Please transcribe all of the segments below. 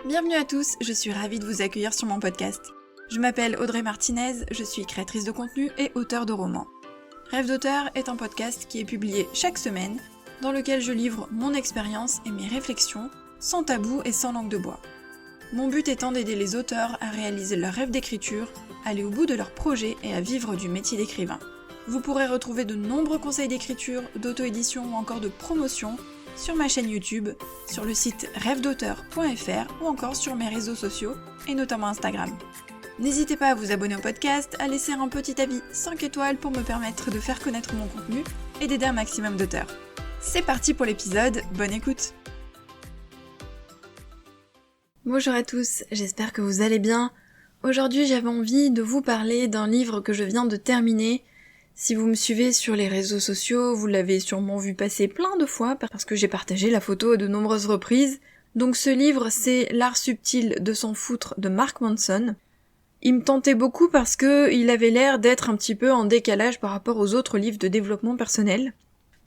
Bienvenue à tous, je suis ravie de vous accueillir sur mon podcast. Je m'appelle Audrey Martinez, je suis créatrice de contenu et auteure de romans. Rêve d'auteur est un podcast qui est publié chaque semaine, dans lequel je livre mon expérience et mes réflexions, sans tabou et sans langue de bois. Mon but étant d'aider les auteurs à réaliser leurs rêves d'écriture, aller au bout de leurs projets et à vivre du métier d'écrivain. Vous pourrez retrouver de nombreux conseils d'écriture, d'auto-édition ou encore de promotion sur ma chaîne YouTube, sur le site rêvedauteur.fr ou encore sur mes réseaux sociaux et notamment Instagram. N'hésitez pas à vous abonner au podcast, à laisser un petit avis 5 étoiles pour me permettre de faire connaître mon contenu et d'aider un maximum d'auteurs. C'est parti pour l'épisode, bonne écoute! Bonjour à tous, j'espère que vous allez bien. Aujourd'hui j'avais envie de vous parler d'un livre que je viens de terminer. Si vous me suivez sur les réseaux sociaux, vous l'avez sûrement vu passer plein de fois parce que j'ai partagé la photo à de nombreuses reprises. Donc ce livre, c'est L'art subtil de s'en foutre de Mark Manson. Il me tentait beaucoup parce que il avait l'air d'être un petit peu en décalage par rapport aux autres livres de développement personnel.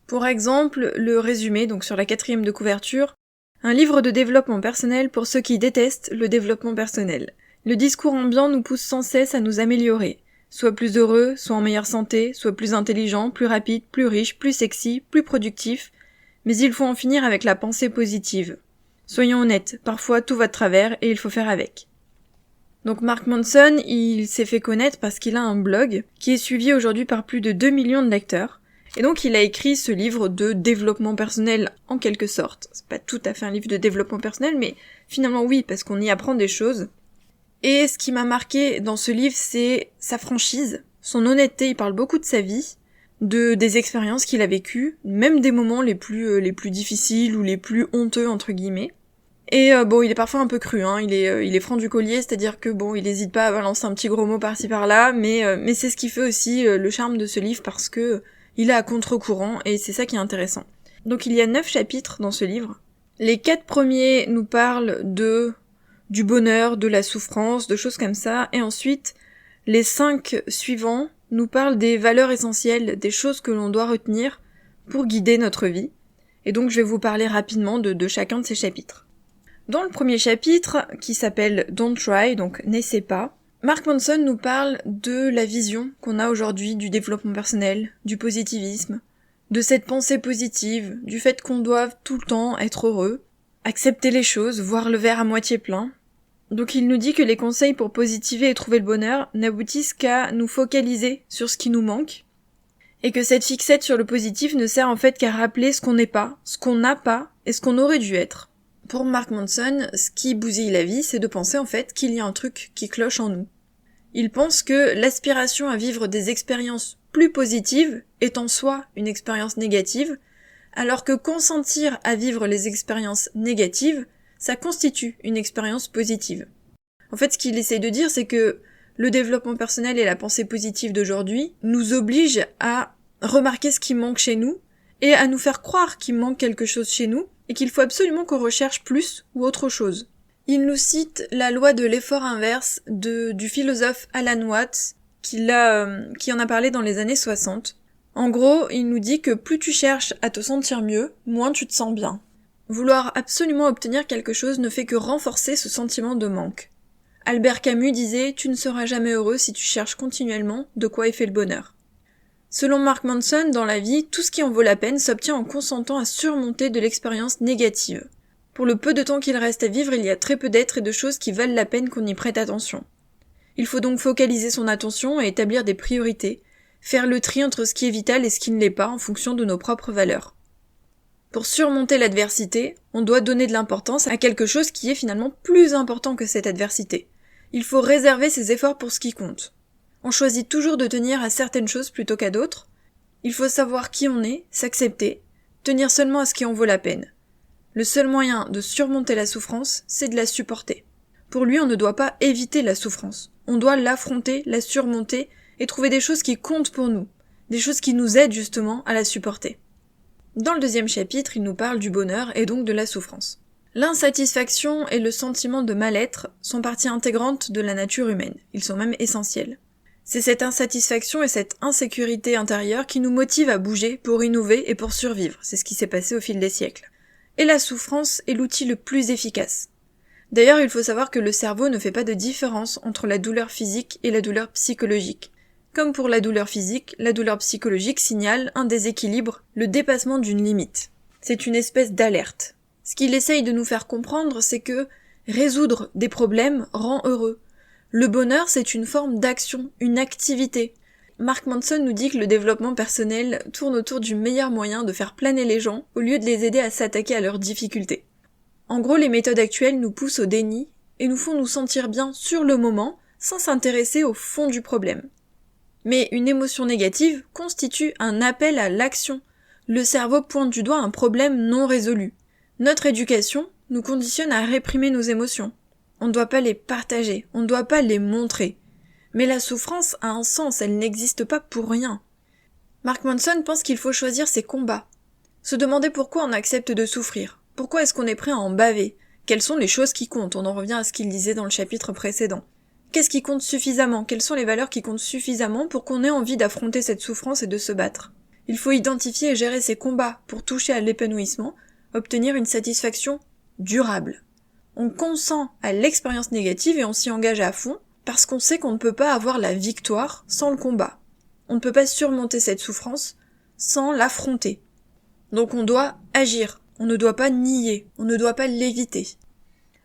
Pour exemple, le résumé, donc sur la 4e de couverture, un livre de développement personnel pour ceux qui détestent le développement personnel. Le discours ambiant nous pousse sans cesse à nous améliorer. Soit plus heureux, soit en meilleure santé, soit plus intelligent, plus rapide, plus riche, plus sexy, plus productif. Mais il faut en finir avec la pensée positive. Soyons honnêtes, parfois tout va de travers et il faut faire avec. Donc Mark Manson, il s'est fait connaître parce qu'il a un blog qui est suivi aujourd'hui par plus de 2 millions de lecteurs. Et donc il a écrit ce livre de développement personnel en quelque sorte. C'est pas tout à fait un livre de développement personnel, mais finalement oui, parce qu'on y apprend des choses. Et ce qui m'a marqué dans ce livre, c'est sa franchise, son honnêteté. Il parle beaucoup de sa vie, des expériences qu'il a vécues, même des moments les plus difficiles ou les plus honteux entre guillemets. Et il est parfois un peu cru, hein. Il est franc du collier, c'est-à-dire que il hésite pas à balancer un petit gros mot par-ci par-là, mais c'est ce qui fait aussi le charme de ce livre parce que il est à contre-courant et c'est ça qui est intéressant. Donc il y a 9 chapitres dans ce livre. Les 4 premiers nous parlent du bonheur, de la souffrance, de choses comme ça, et ensuite, les 5 suivants nous parlent des valeurs essentielles, des choses que l'on doit retenir pour guider notre vie. Et donc je vais vous parler rapidement de chacun de ces chapitres. Dans le premier chapitre, qui s'appelle Don't Try, donc n'essaie pas, Mark Manson nous parle de la vision qu'on a aujourd'hui du développement personnel, du positivisme, de cette pensée positive, du fait qu'on doive tout le temps être heureux, accepter les choses, voir le verre à moitié plein. Donc il nous dit que les conseils pour positiver et trouver le bonheur n'aboutissent qu'à nous focaliser sur ce qui nous manque, et que cette fixette sur le positif ne sert en fait qu'à rappeler ce qu'on n'est pas, ce qu'on n'a pas, et ce qu'on aurait dû être. Pour Mark Manson, ce qui bousille la vie, c'est de penser en fait qu'il y a un truc qui cloche en nous. Il pense que l'aspiration à vivre des expériences plus positives est en soi une expérience négative, alors que consentir à vivre les expériences négatives, ça constitue une expérience positive. En fait, ce qu'il essaie de dire, c'est que le développement personnel et la pensée positive d'aujourd'hui nous obligent à remarquer ce qui manque chez nous et à nous faire croire qu'il manque quelque chose chez nous et qu'il faut absolument qu'on recherche plus ou autre chose. Il nous cite la loi de l'effort inverse du philosophe Alan Watts, qui en a parlé dans les années 60. En gros, il nous dit que plus tu cherches à te sentir mieux, moins tu te sens bien. Vouloir absolument obtenir quelque chose ne fait que renforcer ce sentiment de manque. Albert Camus disait « Tu ne seras jamais heureux si tu cherches continuellement de quoi est fait le bonheur ». Selon Mark Manson, dans la vie, tout ce qui en vaut la peine s'obtient en consentant à surmonter de l'expérience négative. Pour le peu de temps qu'il reste à vivre, il y a très peu d'êtres et de choses qui valent la peine qu'on y prête attention. Il faut donc focaliser son attention et établir des priorités, faire le tri entre ce qui est vital et ce qui ne l'est pas en fonction de nos propres valeurs. Pour surmonter l'adversité, on doit donner de l'importance à quelque chose qui est finalement plus important que cette adversité. Il faut réserver ses efforts pour ce qui compte. On choisit toujours de tenir à certaines choses plutôt qu'à d'autres. Il faut savoir qui on est, s'accepter, tenir seulement à ce qui en vaut la peine. Le seul moyen de surmonter la souffrance, c'est de la supporter. Pour lui, on ne doit pas éviter la souffrance. On doit l'affronter, la surmonter et trouver des choses qui comptent pour nous, des choses qui nous aident justement à la supporter. Dans le deuxième chapitre, il nous parle du bonheur et donc de la souffrance. L'insatisfaction et le sentiment de mal-être sont partie intégrante de la nature humaine. Ils sont même essentiels. C'est cette insatisfaction et cette insécurité intérieure qui nous motive à bouger pour innover et pour survivre. C'est ce qui s'est passé au fil des siècles. Et la souffrance est l'outil le plus efficace. D'ailleurs, il faut savoir que le cerveau ne fait pas de différence entre la douleur physique et la douleur psychologique. Comme pour la douleur physique, la douleur psychologique signale un déséquilibre, le dépassement d'une limite. C'est une espèce d'alerte. Ce qu'il essaye de nous faire comprendre, c'est que résoudre des problèmes rend heureux. Le bonheur, c'est une forme d'action, une activité. Mark Manson nous dit que le développement personnel tourne autour du meilleur moyen de faire planer les gens au lieu de les aider à s'attaquer à leurs difficultés. En gros, les méthodes actuelles nous poussent au déni et nous font nous sentir bien sur le moment sans s'intéresser au fond du problème. Mais une émotion négative constitue un appel à l'action. Le cerveau pointe du doigt un problème non résolu. Notre éducation nous conditionne à réprimer nos émotions. On ne doit pas les partager, on ne doit pas les montrer. Mais la souffrance a un sens, elle n'existe pas pour rien. Mark Manson pense qu'il faut choisir ses combats. Se demander pourquoi on accepte de souffrir. Pourquoi est-ce qu'on est prêt à en baver? Quelles sont les choses qui comptent? On en revient à ce qu'il disait dans le chapitre précédent. Qu'est-ce qui compte suffisamment? Quelles sont les valeurs qui comptent suffisamment pour qu'on ait envie d'affronter cette souffrance et de se battre? Il faut identifier et gérer ses combats pour toucher à l'épanouissement, obtenir une satisfaction durable. On consent à l'expérience négative et on s'y engage à fond parce qu'on sait qu'on ne peut pas avoir la victoire sans le combat. On ne peut pas surmonter cette souffrance sans l'affronter. Donc on doit agir. On ne doit pas nier, on ne doit pas l'éviter.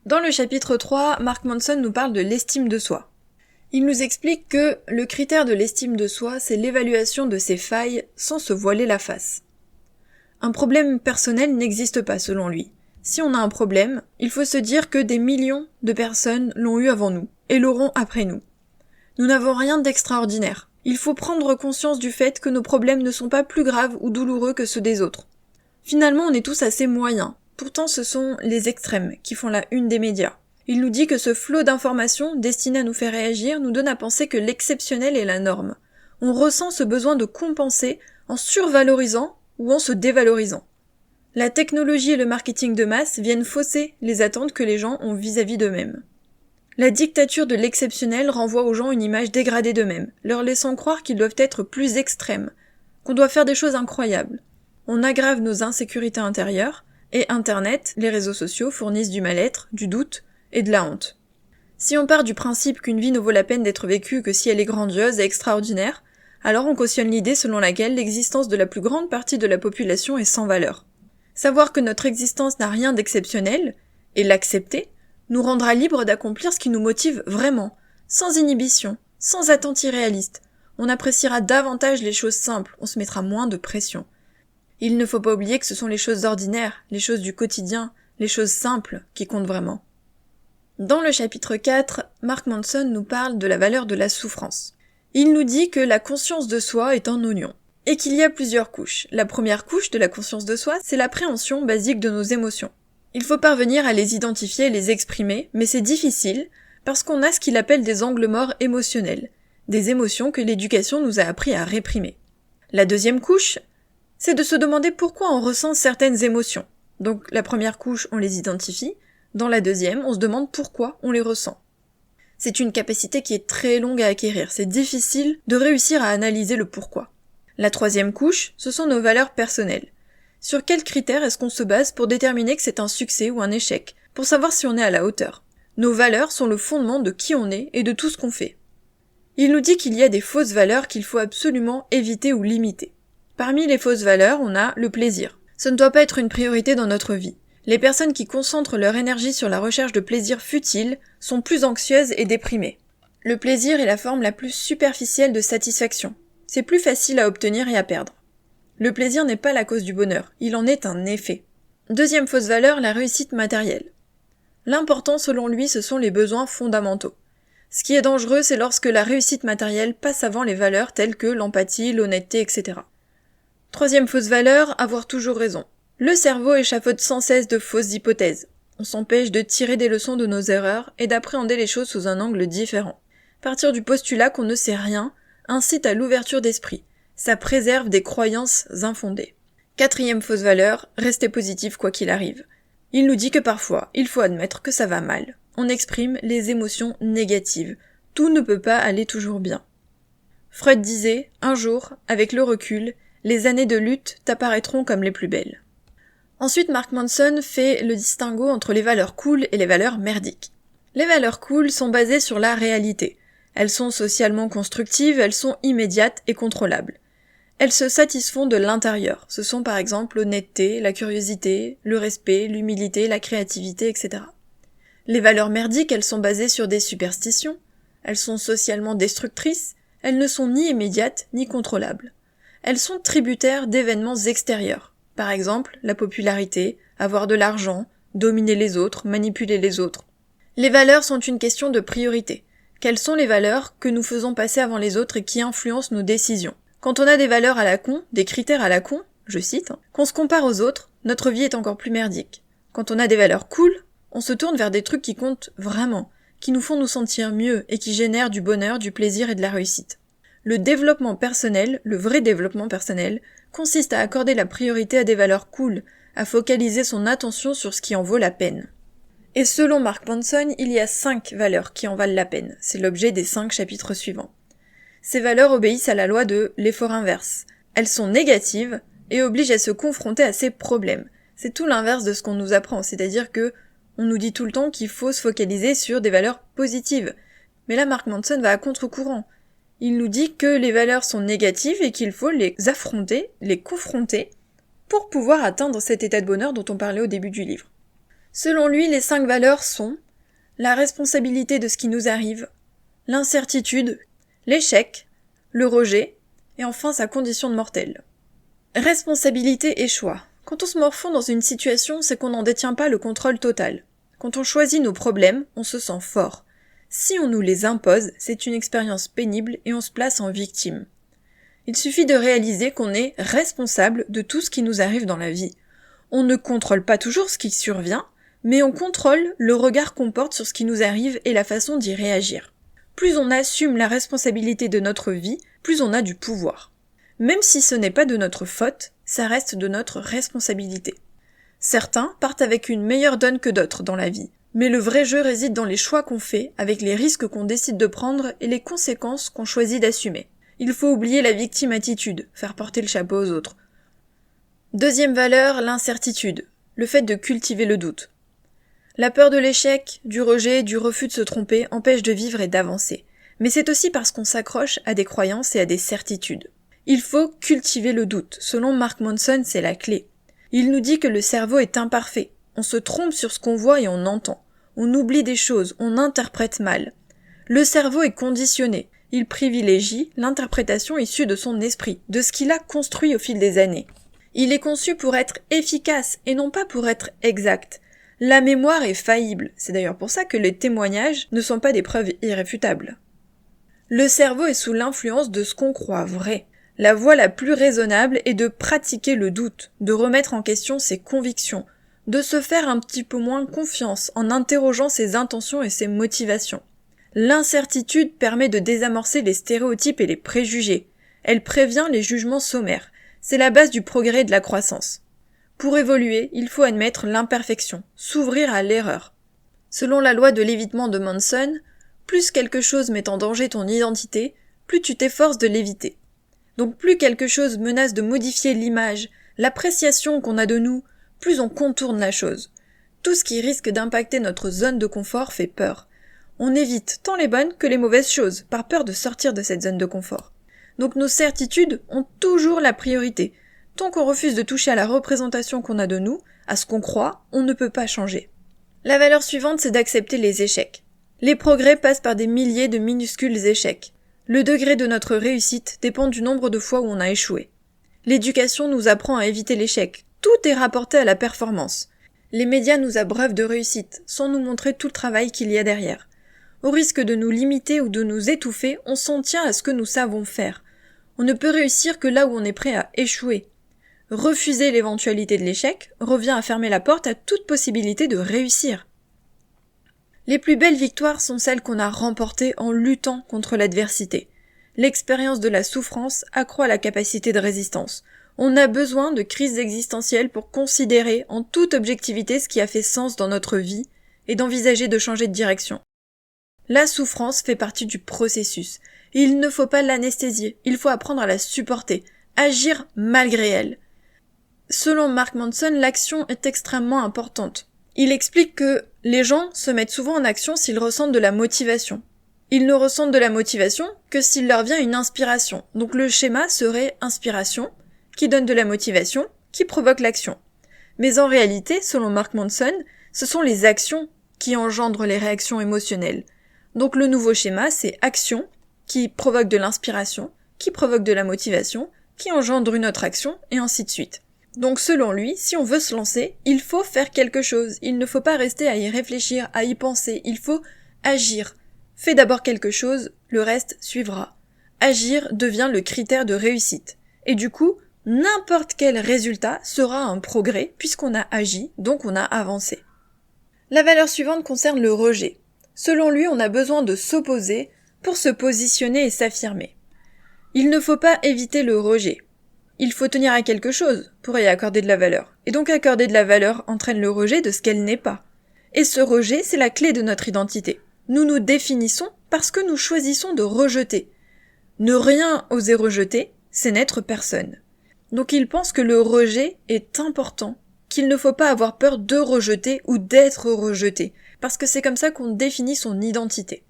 Dans le chapitre 3, Mark Manson nous parle de l'estime de soi. Il nous explique que le critère de l'estime de soi, c'est l'évaluation de ses failles sans se voiler la face. Un problème personnel n'existe pas selon lui. Si on a un problème, il faut se dire que des millions de personnes l'ont eu avant nous et l'auront après nous. Nous n'avons rien d'extraordinaire. Il faut prendre conscience du fait que nos problèmes ne sont pas plus graves ou douloureux que ceux des autres. Finalement, on est tous assez moyens. Pourtant, ce sont les extrêmes qui font la une des médias. Il nous dit que ce flot d'informations destiné à nous faire réagir nous donne à penser que l'exceptionnel est la norme. On ressent ce besoin de compenser en survalorisant ou en se dévalorisant. La technologie et le marketing de masse viennent fausser les attentes que les gens ont vis-à-vis d'eux-mêmes. La dictature de l'exceptionnel renvoie aux gens une image dégradée d'eux-mêmes, leur laissant croire qu'ils doivent être plus extrêmes, qu'on doit faire des choses incroyables. On aggrave nos insécurités intérieures, et Internet, les réseaux sociaux fournissent du mal-être, du doute et de la honte. Si on part du principe qu'une vie ne vaut la peine d'être vécue que si elle est grandiose et extraordinaire, alors on cautionne l'idée selon laquelle l'existence de la plus grande partie de la population est sans valeur. Savoir que notre existence n'a rien d'exceptionnel, et l'accepter, nous rendra libres d'accomplir ce qui nous motive vraiment, sans inhibition, sans attente irréaliste. On appréciera davantage les choses simples, on se mettra moins de pression. Il ne faut pas oublier que ce sont les choses ordinaires, les choses du quotidien, les choses simples qui comptent vraiment. Dans le chapitre 4, Mark Manson nous parle de la valeur de la souffrance. Il nous dit que la conscience de soi est un oignon, et qu'il y a plusieurs couches. La première couche de la conscience de soi, c'est l'appréhension basique de nos émotions. Il faut parvenir à les identifier et les exprimer, mais c'est difficile, parce qu'on a ce qu'il appelle des angles morts émotionnels, des émotions que l'éducation nous a appris à réprimer. La deuxième couche, c'est de se demander pourquoi on ressent certaines émotions. Donc la première couche, on les identifie. Dans la deuxième, on se demande pourquoi on les ressent. C'est une capacité qui est très longue à acquérir. C'est difficile de réussir à analyser le pourquoi. La troisième couche, ce sont nos valeurs personnelles. Sur quels critères est-ce qu'on se base pour déterminer que c'est un succès ou un échec, pour savoir si on est à la hauteur? Nos valeurs sont le fondement de qui on est et de tout ce qu'on fait. Il nous dit qu'il y a des fausses valeurs qu'il faut absolument éviter ou limiter. Parmi les fausses valeurs, on a le plaisir. Ce ne doit pas être une priorité dans notre vie. Les personnes qui concentrent leur énergie sur la recherche de plaisir futile sont plus anxieuses et déprimées. Le plaisir est la forme la plus superficielle de satisfaction. C'est plus facile à obtenir et à perdre. Le plaisir n'est pas la cause du bonheur, il en est un effet. Deuxième fausse valeur, la réussite matérielle. L'important selon lui, ce sont les besoins fondamentaux. Ce qui est dangereux, c'est lorsque la réussite matérielle passe avant les valeurs telles que l'empathie, l'honnêteté, etc. Troisième fausse valeur, avoir toujours raison. Le cerveau échafaude sans cesse de fausses hypothèses. On s'empêche de tirer des leçons de nos erreurs et d'appréhender les choses sous un angle différent. Partir du postulat qu'on ne sait rien incite à l'ouverture d'esprit. Ça préserve des croyances infondées. Quatrième fausse valeur, rester positif quoi qu'il arrive. Il nous dit que parfois, il faut admettre que ça va mal. On exprime les émotions négatives. Tout ne peut pas aller toujours bien. Freud disait, un jour, avec le recul, les années de lutte t'apparaîtront comme les plus belles. Ensuite, Mark Manson fait le distinguo entre les valeurs cool et les valeurs merdiques. Les valeurs cool sont basées sur la réalité. Elles sont socialement constructives, elles sont immédiates et contrôlables. Elles se satisfont de l'intérieur. Ce sont par exemple l'honnêteté, la curiosité, le respect, l'humilité, la créativité, etc. Les valeurs merdiques, elles sont basées sur des superstitions. Elles sont socialement destructrices. Elles ne sont ni immédiates ni contrôlables. Elles sont tributaires d'événements extérieurs. Par exemple, la popularité, avoir de l'argent, dominer les autres, manipuler les autres. Les valeurs sont une question de priorité. Quelles sont les valeurs que nous faisons passer avant les autres et qui influencent nos décisions ? Quand on a des valeurs à la con, des critères à la con, je cite, qu'on se compare aux autres, notre vie est encore plus merdique. Quand on a des valeurs cool, on se tourne vers des trucs qui comptent vraiment, qui nous font nous sentir mieux et qui génèrent du bonheur, du plaisir et de la réussite. Le développement personnel, le vrai développement personnel, consiste à accorder la priorité à des valeurs cool, à focaliser son attention sur ce qui en vaut la peine. Et selon Mark Manson, il y a 5 valeurs qui en valent la peine. C'est l'objet des 5 chapitres suivants. Ces valeurs obéissent à la loi de l'effort inverse. Elles sont négatives et obligent à se confronter à ses problèmes. C'est tout l'inverse de ce qu'on nous apprend, c'est-à-dire que on nous dit tout le temps qu'il faut se focaliser sur des valeurs positives. Mais là, Mark Manson va à contre-courant. Il nous dit que les valeurs sont négatives et qu'il faut les affronter, les confronter, pour pouvoir atteindre cet état de bonheur dont on parlait au début du livre. Selon lui, les 5 valeurs sont la responsabilité de ce qui nous arrive, l'incertitude, l'échec, le rejet, et enfin sa condition de mortel. Responsabilité et choix. Quand on se morfond dans une situation, c'est qu'on n'en détient pas le contrôle total. Quand on choisit nos problèmes, on se sent fort. Si on nous les impose, c'est une expérience pénible et on se place en victime. Il suffit de réaliser qu'on est responsable de tout ce qui nous arrive dans la vie. On ne contrôle pas toujours ce qui survient, mais on contrôle le regard qu'on porte sur ce qui nous arrive et la façon d'y réagir. Plus on assume la responsabilité de notre vie, plus on a du pouvoir. Même si ce n'est pas de notre faute, ça reste de notre responsabilité. Certains partent avec une meilleure donne que d'autres dans la vie. Mais le vrai jeu réside dans les choix qu'on fait, avec les risques qu'on décide de prendre et les conséquences qu'on choisit d'assumer. Il faut oublier la victime attitude, faire porter le chapeau aux autres. Deuxième valeur, l'incertitude, le fait de cultiver le doute. La peur de l'échec, du rejet, du refus de se tromper empêche de vivre et d'avancer. Mais c'est aussi parce qu'on s'accroche à des croyances et à des certitudes. Il faut cultiver le doute. Selon Mark Manson, c'est la clé. Il nous dit que le cerveau est imparfait. On se trompe sur ce qu'on voit et on entend. On oublie des choses, on interprète mal. Le cerveau est conditionné. Il privilégie l'interprétation issue de son esprit, de ce qu'il a construit au fil des années. Il est conçu pour être efficace et non pas pour être exact. La mémoire est faillible. C'est d'ailleurs pour ça que les témoignages ne sont pas des preuves irréfutables. Le cerveau est sous l'influence de ce qu'on croit vrai. La voie la plus raisonnable est de pratiquer le doute, de remettre en question ses convictions, de se faire un petit peu moins confiance en interrogeant ses intentions et ses motivations. L'incertitude permet de désamorcer les stéréotypes et les préjugés. Elle prévient les jugements sommaires. C'est la base du progrès et de la croissance. Pour évoluer, il faut admettre l'imperfection, s'ouvrir à l'erreur. Selon la loi de l'évitement de Manson, plus quelque chose met en danger ton identité, plus tu t'efforces de l'éviter. Donc plus quelque chose menace de modifier l'image, l'appréciation qu'on a de nous, plus on contourne la chose. Tout ce qui risque d'impacter notre zone de confort fait peur. On évite tant les bonnes que les mauvaises choses, par peur de sortir de cette zone de confort. Donc nos certitudes ont toujours la priorité. Tant qu'on refuse de toucher à la représentation qu'on a de nous, à ce qu'on croit, on ne peut pas changer. La valeur suivante, c'est d'accepter les échecs. Les progrès passent par des milliers de minuscules échecs. Le degré de notre réussite dépend du nombre de fois où on a échoué. L'éducation nous apprend à éviter l'échec. Tout est rapporté à la performance. Les médias nous abreuvent de réussite, sans nous montrer tout le travail qu'il y a derrière. Au risque de nous limiter ou de nous étouffer, on s'en tient à ce que nous savons faire. On ne peut réussir que là où on est prêt à échouer. Refuser l'éventualité de l'échec revient à fermer la porte à toute possibilité de réussir. Les plus belles victoires sont celles qu'on a remportées en luttant contre l'adversité. L'expérience de la souffrance accroît la capacité de résistance. On a besoin de crises existentielles pour considérer en toute objectivité ce qui a fait sens dans notre vie et d'envisager de changer de direction. La souffrance fait partie du processus. Il ne faut pas l'anesthésier, il faut apprendre à la supporter, agir malgré elle. Selon Mark Manson, l'action est extrêmement importante. Il explique que les gens se mettent souvent en action s'ils ressentent de la motivation. Ils ne ressentent de la motivation que s'il leur vient une inspiration. Donc le schéma serait inspiration, qui donne de la motivation, qui provoque l'action. Mais en réalité, selon Mark Manson, ce sont les actions qui engendrent les réactions émotionnelles. Donc le nouveau schéma, c'est action, qui provoque de l'inspiration, qui provoque de la motivation, qui engendre une autre action, et ainsi de suite. Donc selon lui, si on veut se lancer, il faut faire quelque chose. Il ne faut pas rester à y réfléchir, à y penser. Il faut agir. Fais d'abord quelque chose, le reste suivra. Agir devient le critère de réussite. Et du coup, n'importe quel résultat sera un progrès puisqu'on a agi, donc on a avancé. La valeur suivante concerne le rejet. Selon lui, on a besoin de s'opposer pour se positionner et s'affirmer. Il ne faut pas éviter le rejet. Il faut tenir à quelque chose pour y accorder de la valeur. Et donc accorder de la valeur entraîne le rejet de ce qu'elle n'est pas. Et ce rejet, c'est la clé de notre identité. Nous nous définissons parce que nous choisissons de rejeter. Ne rien oser rejeter, c'est n'être personne. Donc il pense que le rejet est important, qu'il ne faut pas avoir peur de rejeter ou d'être rejeté, parce que c'est comme ça qu'on définit son identité.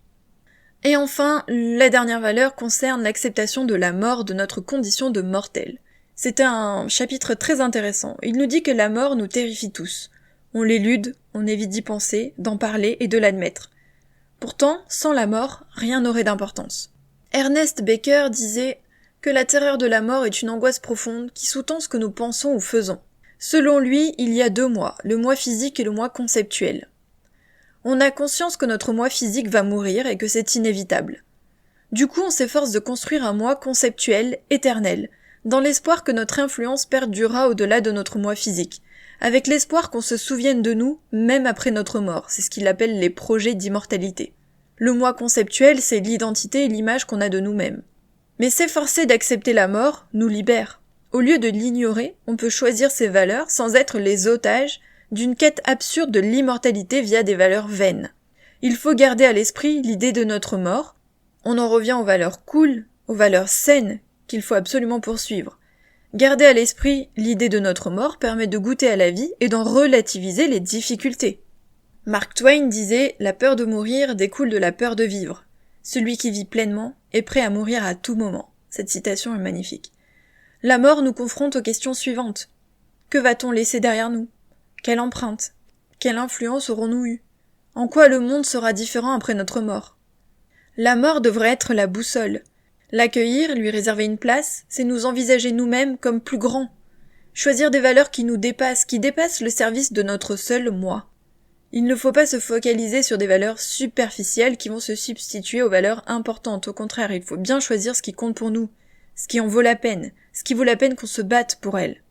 Et enfin, la dernière valeur concerne l'acceptation de la mort de notre condition de mortel. C'est un chapitre très intéressant. Il nous dit que la mort nous terrifie tous. On l'élude, on évite d'y penser, d'en parler et de l'admettre. Pourtant, sans la mort, rien n'aurait d'importance. Ernest Becker disait que la terreur de la mort est une angoisse profonde qui sous-tend ce que nous pensons ou faisons. Selon lui, il y a 2 moi, le moi physique et le moi conceptuel. On a conscience que notre moi physique va mourir et que c'est inévitable. Du coup, on s'efforce de construire un moi conceptuel, éternel, dans l'espoir que notre influence perdurera au-delà de notre moi physique, avec l'espoir qu'on se souvienne de nous, même après notre mort, c'est ce qu'il appelle les projets d'immortalité. Le moi conceptuel, c'est l'identité et l'image qu'on a de nous-mêmes. Mais s'efforcer d'accepter la mort nous libère. Au lieu de l'ignorer, on peut choisir ses valeurs sans être les otages d'une quête absurde de l'immortalité via des valeurs vaines. Il faut garder à l'esprit l'idée de notre mort. On en revient aux valeurs cool, aux valeurs saines qu'il faut absolument poursuivre. Garder à l'esprit l'idée de notre mort permet de goûter à la vie et d'en relativiser les difficultés. Mark Twain disait « La peur de mourir découle de la peur de vivre. Celui qui vit pleinement est prêt à mourir à tout moment. » Cette citation est magnifique. La mort nous confronte aux questions suivantes. Que va-t-on laisser derrière nous ? Quelle empreinte ? Quelle influence aurons-nous eue ? En quoi le monde sera différent après notre mort ? La mort devrait être la boussole. L'accueillir, lui réserver une place, c'est nous envisager nous-mêmes comme plus grands. Choisir des valeurs qui nous dépassent, qui dépassent le service de notre seul moi. Il ne faut pas se focaliser sur des valeurs superficielles qui vont se substituer aux valeurs importantes. Au contraire, il faut bien choisir ce qui compte pour nous, ce qui en vaut la peine, ce qui vaut la peine qu'on se batte pour elle.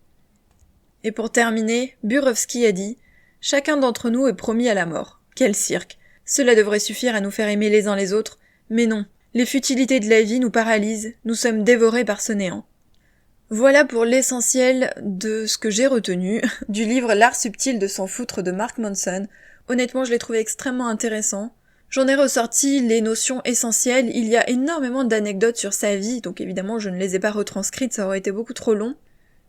Et pour terminer, Burowski a dit « Chacun d'entre nous est promis à la mort. Quel cirque. Cela devrait suffire à nous faire aimer les uns les autres. Mais non, les futilités de la vie nous paralysent, nous sommes dévorés par ce néant. » Voilà pour l'essentiel de ce que j'ai retenu du livre L'art subtil de s'en foutre de Mark Manson. Honnêtement, je l'ai trouvé extrêmement intéressant. J'en ai ressorti les notions essentielles. Il y a énormément d'anecdotes sur sa vie, donc évidemment je ne les ai pas retranscrites, ça aurait été beaucoup trop long.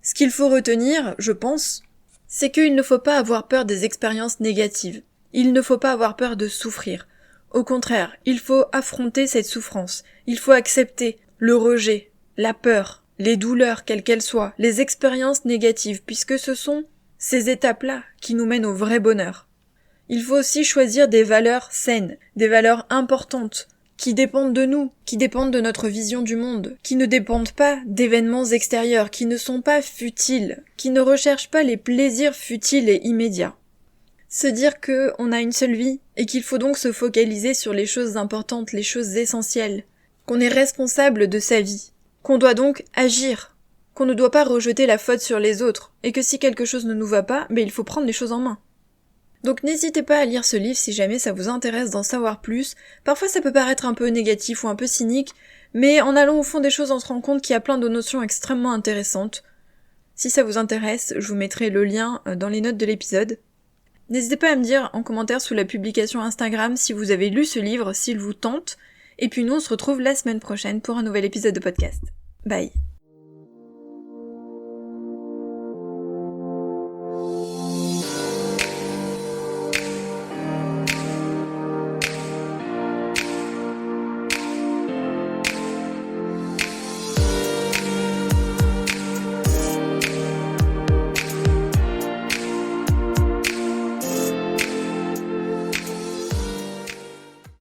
Ce qu'il faut retenir, je pense, c'est qu'il ne faut pas avoir peur des expériences négatives. Il ne faut pas avoir peur de souffrir. Au contraire, il faut affronter cette souffrance. Il faut accepter le rejet, la peur, les douleurs, quelles qu'elles soient, les expériences négatives, puisque ce sont ces étapes-là qui nous mènent au vrai bonheur. Il faut aussi choisir des valeurs saines, des valeurs importantes, qui dépendent de nous, qui dépendent de notre vision du monde, qui ne dépendent pas d'événements extérieurs, qui ne sont pas futiles, qui ne recherchent pas les plaisirs futiles et immédiats. Se dire que on a une seule vie, et qu'il faut donc se focaliser sur les choses importantes, les choses essentielles, qu'on est responsable de sa vie, qu'on doit donc agir, qu'on ne doit pas rejeter la faute sur les autres, et que si quelque chose ne nous va pas, il faut prendre les choses en main. Donc n'hésitez pas à lire ce livre si jamais ça vous intéresse d'en savoir plus. Parfois ça peut paraître un peu négatif ou un peu cynique, mais en allant au fond des choses on se rend compte qu'il y a plein de notions extrêmement intéressantes. Si ça vous intéresse, je vous mettrai le lien dans les notes de l'épisode. N'hésitez pas à me dire en commentaire sous la publication Instagram si vous avez lu ce livre, s'il vous tente, et puis nous on se retrouve la semaine prochaine pour un nouvel épisode de podcast. Bye.